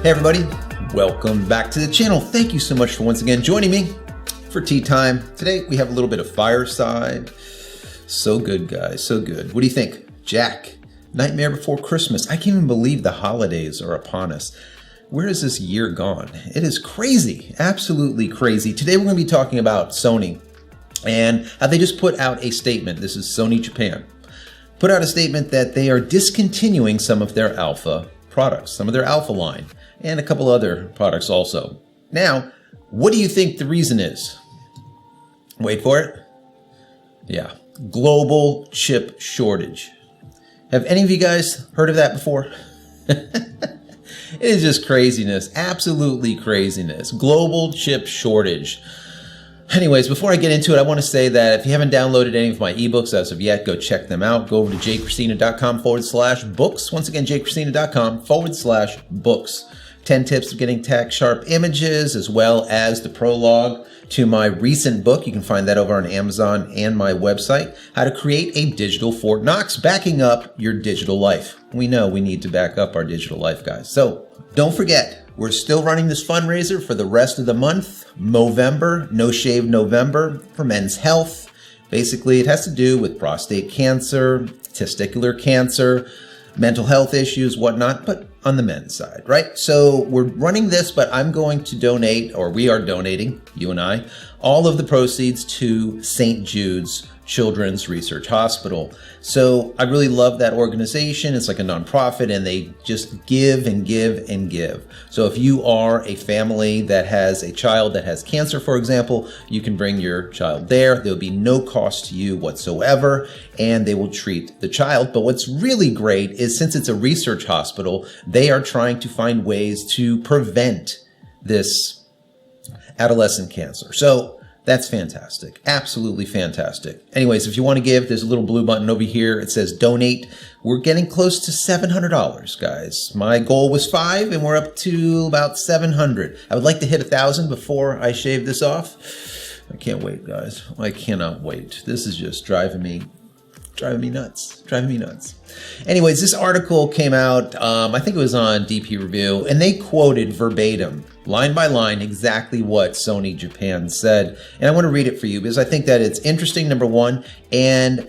Hey everybody, welcome back to the channel. Thank you so much for once again joining me for tea time. Today we have a little bit of fireside. So good, guys, so good. What do you think? Jack, Nightmare Before Christmas. I can't even believe the holidays are upon us. Where is this year gone? It is crazy, absolutely crazy. Today we're going to be talking about Sony and how they just put out a statement. This is Sony Japan. Put out a statement that they are discontinuing some of their alpha products, some of their alpha line, and a couple other products also. Now, what do you think the reason is? Wait for it. Yeah, global chip shortage. Have any of you guys heard of that before? It is just craziness, absolutely craziness. Global chip shortage. Anyways, before I get into it, I want to say that if you haven't downloaded any of my ebooks as of yet, go check them out. Go over to JCristina.com/books. Once again, JCristina.com/books. 10 tips of getting tack sharp images, as well as the prologue to my recent book. You can find that over on Amazon and my website, How to Create a Digital Fort Knox, backing up your digital life. We know we need to back up our digital life, guys. So don't forget, we're still running this fundraiser for the rest of the month, Movember, No Shave November, for men's health. Basically, it has to do with prostate cancer, testicular cancer, mental health issues, whatnot, but on the men's side, right? So we're running this, but I'm going to donate, or we are donating, you and I, all of the proceeds to St. Jude's Children's Research Hospital. So I really love that organization. It's like a nonprofit and they just give and give and give. So if you are a family that has a child that has cancer, for example, you can bring your child there. There'll be no cost to you whatsoever and they will treat the child. But what's really great is since it's a research hospital, they are trying to find ways to prevent this adolescent cancer. So that's fantastic. Absolutely fantastic. Anyways, if you want to give, there's a little blue button over here. It says donate. We're getting close to $700, guys. My goal was $5 and we're up to about $700. I would like to hit 1,000 before I shave this off. I can't wait, guys. I cannot wait. This is just driving me nuts. Anyways, this article came out, I think it was on DP Review, and they quoted verbatim, line by line, exactly what Sony Japan said. And I want to read it for you because I think that it's interesting, number one, and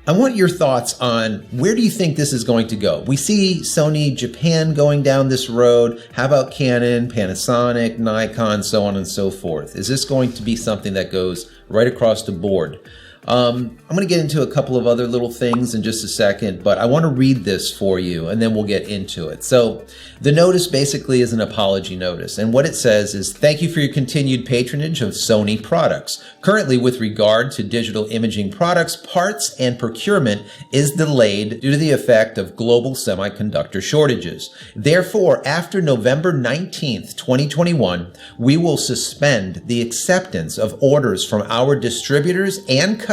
I want your thoughts on where do you think this is going to go? We see Sony Japan going down this road. How about Canon, Panasonic, Nikon, so on and so forth? Is this going to be something that goes right across the board? I'm going to get into a couple of other little things in just a second, but I want to read this for you and then we'll get into it. So the notice basically is an apology notice. And what it says is, thank you for your continued patronage of Sony products. Currently, with regard to digital imaging products, parts and procurement is delayed due to the effect of global semiconductor shortages. Therefore, after November 19th, 2021, we will suspend the acceptance of orders from our distributors and customers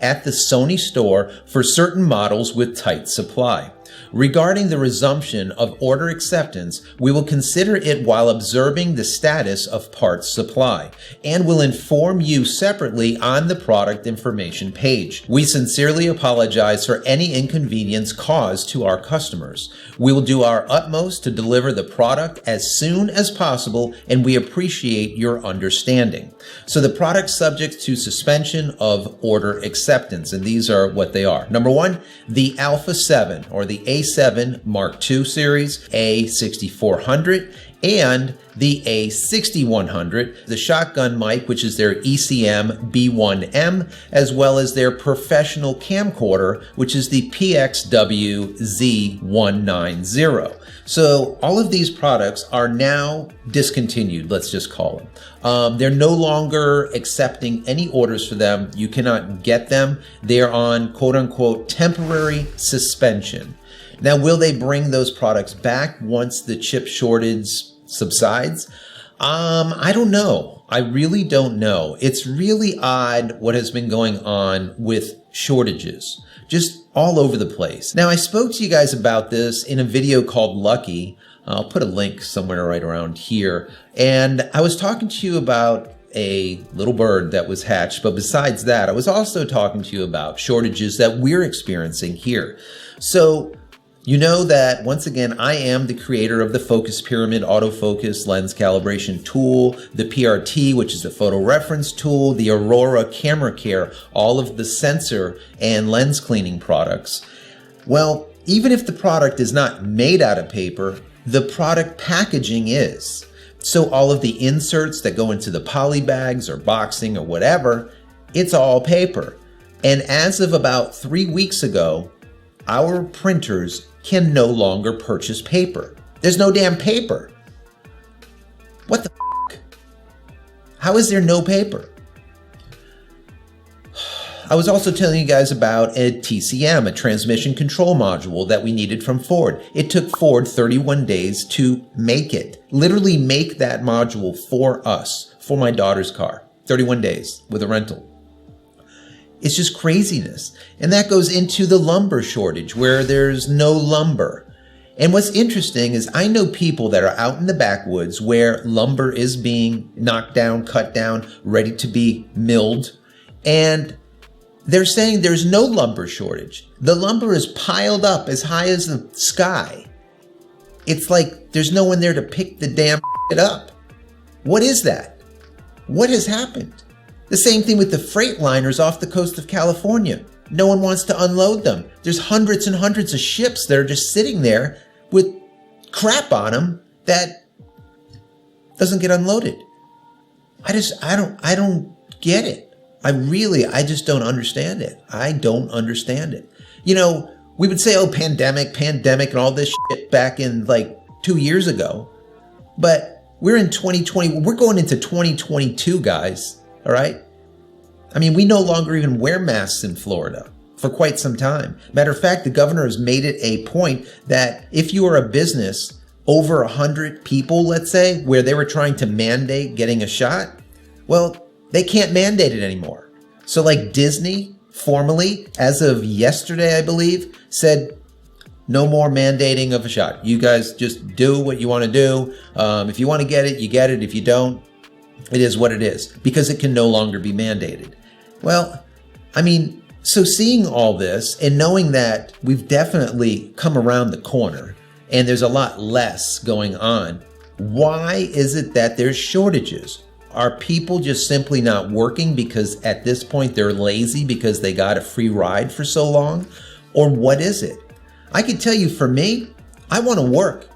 at the Sony store for certain models with tight supply. Regarding the resumption of order acceptance, we will consider it while observing the status of parts supply and will inform you separately on the product information page. We sincerely apologize for any inconvenience caused to our customers. We will do our utmost to deliver the product as soon as possible and we appreciate your understanding. So the product subject to suspension of order acceptance, and these are what they are. Number one, the Alpha 7 or the A7 Mark II series, A6400, and the A6100, the shotgun mic, which is their ECM B1M, as well as their professional camcorder, which is the PXW Z190. So all of these products are now discontinued, let's just call them. They're no longer accepting any orders for them. You cannot get them. They're on quote unquote temporary suspension. Now, will they bring those products back once the chip shortage subsides? I don't know. I really don't know. It's really odd what has been going on with shortages, just all over the place. Now, I spoke to you guys about this in a video called Lucky. I'll put a link somewhere right around here. And I was talking to you about a little bird that was hatched. But besides that, I was also talking to you about shortages that we're experiencing here. So You know that, once again, I am the creator of the Focus Pyramid autofocus lens calibration tool, the PRT, which is the photo reference tool, the Aurora Camera Care, all of the sensor and lens cleaning products. Well, even if the product is not made out of paper, the product packaging is. So all of the inserts that go into the poly bags or boxing or whatever, it's all paper. And as of about 3 weeks ago, our printers can no longer purchase paper. There's no damn paper. What the f***? How is there no paper? I was also telling you guys about a TCM, a transmission control module that we needed from Ford. It took Ford 31 days to make it. Literally make that module for us, for my daughter's car. 31 days with a rental. It's just craziness. And that goes into the lumber shortage where there's no lumber. And what's interesting is I know people that are out in the backwoods where lumber is being knocked down, cut down, ready to be milled. And they're saying there's no lumber shortage. The lumber is piled up as high as the sky. It's like there's no one there to pick the damn shit up. What is that? What has happened? The same thing with the freight liners off the coast of California. No one wants to unload them. There's hundreds and hundreds of ships that are just sitting there with crap on them that doesn't get unloaded. I don't get it. I just don't understand it. I don't understand it. You know, we would say, oh, pandemic, and all this shit back in like 2 years ago. But we're in 2020. We're going into 2022, guys. All right. I mean, we no longer even wear masks in Florida for quite some time. Matter of fact, the governor has made it a point that if you are a business over 100 people, let's say, where they were trying to mandate getting a shot, well, they can't mandate it anymore. So like Disney, formally, as of yesterday, I believe, said no more mandating of a shot. You guys just do what you want to do. If you want to get it, you get it. If you don't, it is what it is, because it can no longer be mandated. Well, I mean, so seeing all this and knowing that we've definitely come around the corner and there's a lot less going on, why is it that there's shortages? Are people just simply not working because at this point they're lazy because they got a free ride for so long? Or what is it? I can tell you, for me, I want to work.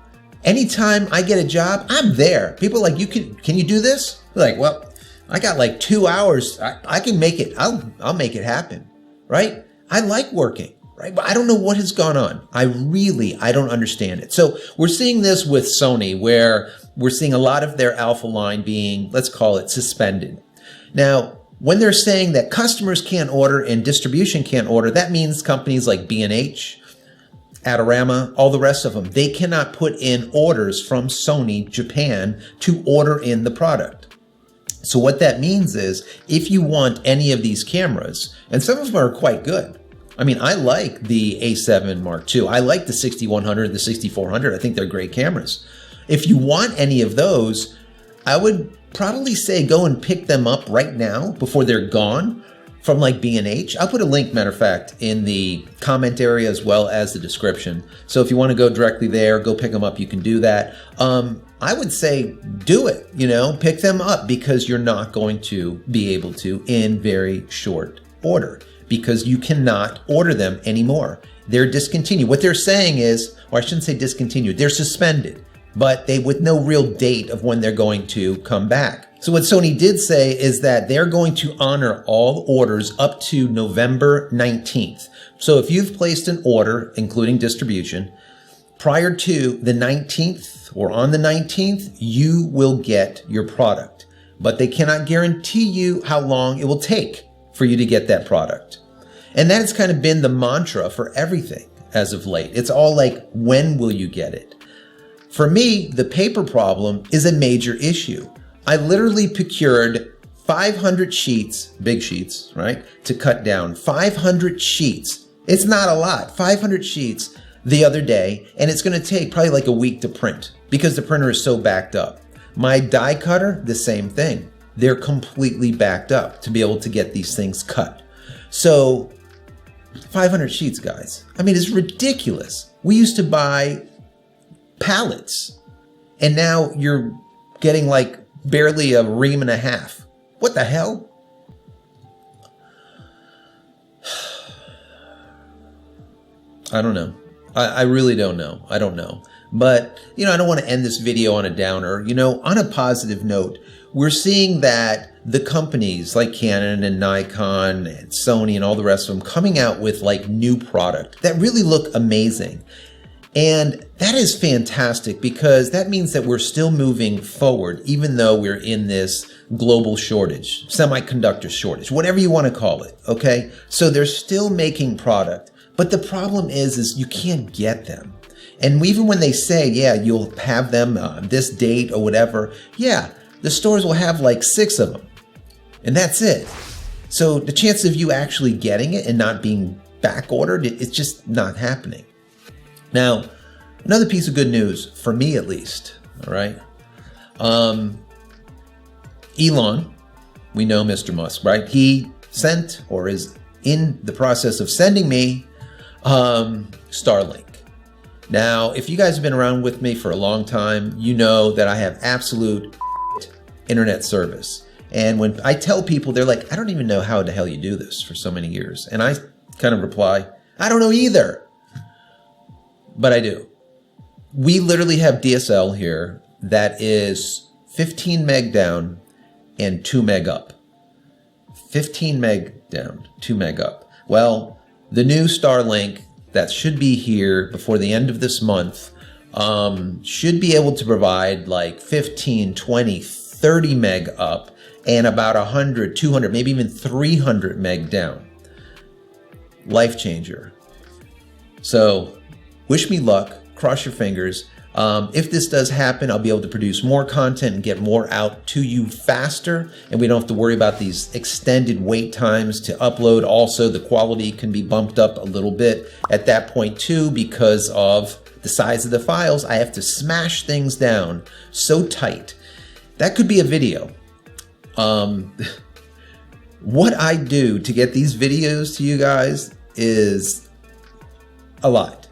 Anytime I get a job, I'm there. People are like, can you do this? Like, well, I got like 2 hours. I can make it. I'll make it happen, right? I like working, right? But I don't know what has gone on. I don't understand it. So we're seeing this with Sony, where we're seeing a lot of their alpha line being, let's call it, suspended. Now, when they're saying that customers can't order and distribution can't order, that means companies like B&H, Adorama, all the rest of them, they cannot put in orders from Sony Japan to order in the product. So what that means is, if you want any of these cameras, and some of them are quite good. I mean, I like the A7 Mark II. I like the 6100, the 6400. I think they're great cameras. If you want any of those, I would probably say go and pick them up right now before they're gone from like B&H. I'll put a link, matter of fact, in the comment area as well as the description. So if you want to go directly there, go pick them up, you can do that. I would say do it, pick them up, because you're not going to be able to in very short order, because you cannot order them anymore. They're discontinued. What they're saying is, or I shouldn't say discontinued, they're suspended, but they with no real date of when they're going to come back. So what Sony did say is that they're going to honor all orders up to November 19th. So if you've placed an order, including distribution, prior to the 19th or on the 19th, you will get your product. But they cannot guarantee you how long it will take for you to get that product. And that has kind of been the mantra for everything as of late. It's all like, when will you get it? For me, the paper problem is a major issue. I literally procured 500 sheets, big sheets, right, to cut down. 500 sheets. It's not a lot. 500 sheets the other day, and it's going to take probably like a week to print because the printer is so backed up. My die cutter, the same thing. They're completely backed up to be able to get these things cut. So 500 sheets, guys. I mean, it's ridiculous. We used to buy pallets, and now you're getting like barely a ream and a half. What the hell? I don't know. I really don't know. I don't know. But, you know, I don't want to end this video on a downer. You know, on a positive note, we're seeing that the companies like Canon and Nikon and Sony and all the rest of them coming out with like new product that really look amazing. And that is fantastic because that means that we're still moving forward, even though we're in this global shortage, semiconductor shortage, whatever you want to call it. Okay. So they're still making product, but the problem is you can't get them. And even when they say, yeah, you'll have them on this date or whatever, yeah, the stores will have like 6 of them. And that's it. So the chance of you actually getting it and not being back ordered, it's just not happening. Now, another piece of good news, for me at least, all right? Elon, we know Mr. Musk, right? He sent or is in the process of sending me Starlink. Now, if you guys have been around with me for a long time, you know that I have absolute internet service. And when I tell people, they're like, I don't even know how the hell you do this for so many years. And I kind of reply, I don't know either. But I do. We literally have DSL here that is 15 meg down and 2 meg up. 15 meg down, 2 meg up. Well, the new Starlink that should be here before the end of this month should be able to provide like 15, 20, 30 meg up and about 100, 200, maybe even 300 meg down. Life changer. So wish me luck, cross your fingers. If this does happen, I'll be able to produce more content and get more out to you faster, and we don't have to worry about these extended wait times to upload. Also, the quality can be bumped up a little bit at that point too because of the size of the files. I have to smash things down so tight. That could be a video. What I do to get these videos to you guys is a lot.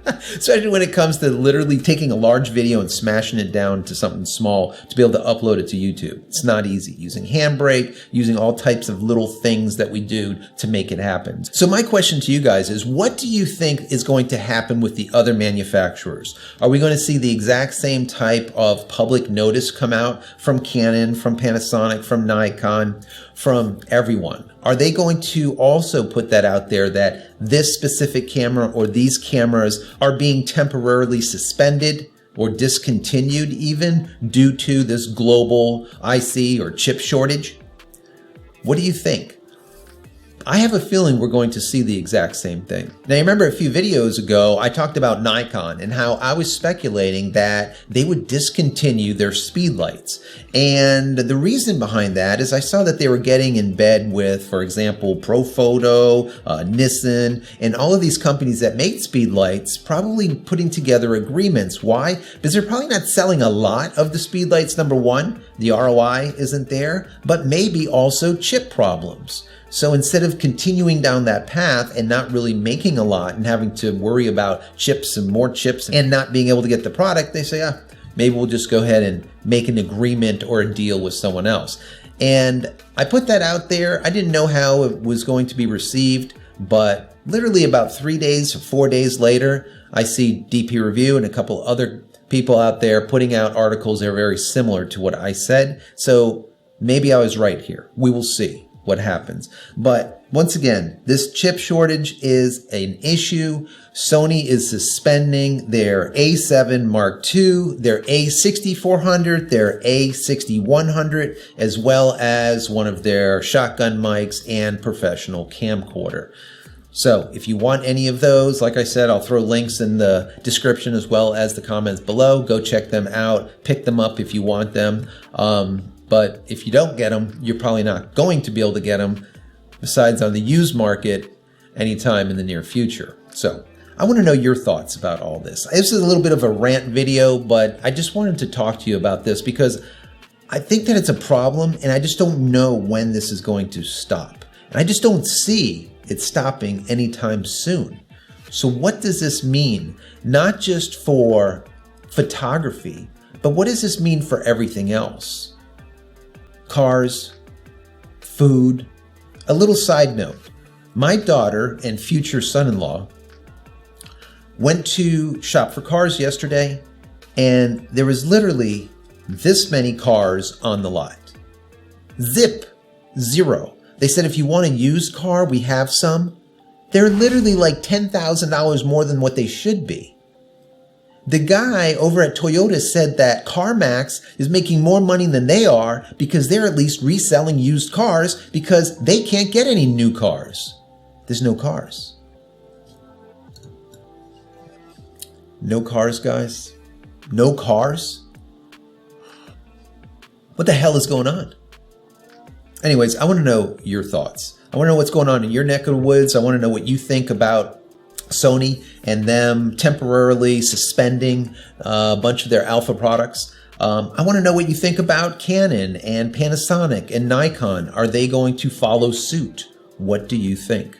Especially when it comes to literally taking a large video and smashing it down to something small to be able to upload it to YouTube. It's not easy. Using Handbrake, using all types of little things that we do to make it happen. So my question to you guys is, what do you think is going to happen with the other manufacturers? Are we going to see the exact same type of public notice come out from Canon, from Panasonic, from Nikon, from everyone? Are they going to also put that out there that this specific camera or these cameras are being temporarily suspended or discontinued even due to this global IC or chip shortage? What do you think? I have a feeling we're going to see the exact same thing. Now, you remember a few videos ago, I talked about Nikon and how I was speculating that they would discontinue their speed lights. And the reason behind that is I saw that they were getting in bed with, for example, Profoto, Nissan, and all of these companies that make speed lights, probably putting together agreements. Why? Because they're probably not selling a lot of the speed lights, number one. The ROI isn't there, but maybe also chip problems. So instead of continuing down that path and not really making a lot and having to worry about chips and more chips and not being able to get the product, they say, maybe we'll just go ahead and make an agreement or a deal with someone else. And I put that out there. I didn't know how it was going to be received, but literally about 3 days or 4 days later, I see DP Review and a couple other people out there putting out articles that are very similar to what I said. So maybe I was right here. We will see what happens. But once again, this chip shortage is an issue. Sony is suspending their A7 Mark II, their A6400, their A6100, as well as one of their shotgun mics and professional camcorder. So if you want any of those, like I said, I'll throw links in the description as well as the comments below. Go check them out, pick them up if you want them. But if you don't get them, you're probably not going to be able to get them, besides on the used market, anytime in the near future. So I want to know your thoughts about all this. This is a little bit of a rant video, but I just wanted to talk to you about this because I think that it's a problem and I just don't know when this is going to stop. And I just don't see it's stopping anytime soon. So what does this mean? Not just for photography, but what does this mean for everything else? Cars, food. A little side note. My daughter and future son-in-law went to shop for cars yesterday, and there was literally this many cars on the lot. Zip, zero. They said, if you want a used car, we have some. They're literally like $10,000 more than what they should be. The guy over at Toyota said that CarMax is making more money than they are because they're at least reselling used cars because they can't get any new cars. There's no cars. No cars, guys. No cars. What the hell is going on? Anyways, I want to know your thoughts. I want to know what's going on in your neck of the woods. I want to know what you think about Sony and them temporarily suspending a bunch of their alpha products. I want to know what you think about Canon and Panasonic and Nikon. Are they going to follow suit? What do you think?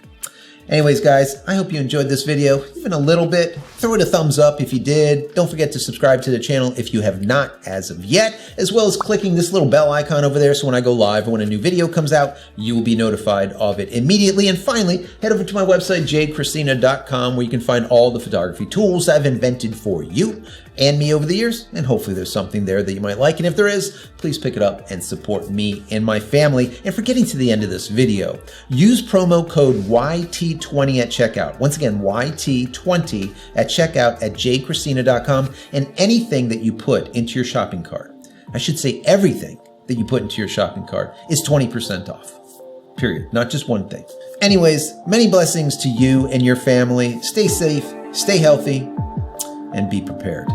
Anyways, guys, I hope you enjoyed this video, even a little bit. Throw it a thumbs up if you did. Don't forget to subscribe to the channel if you have not as of yet, as well as clicking this little bell icon over there so when I go live or when a new video comes out, you will be notified of it immediately. And finally, head over to my website, JCristina.com, where you can find all the photography tools I've invented for you and me over the years, and hopefully there's something there that you might like. And if there is, please pick it up and support me and my family. And for getting to the end of this video, use promo code YT20 at checkout. Once again, YT20 at checkout at JCristina.com, and anything that you put into your shopping cart, I should say everything that you put into your shopping cart, is 20% off. Period. Not just one thing. Anyways, many blessings to you and your family. Stay safe, stay healthy, and be prepared.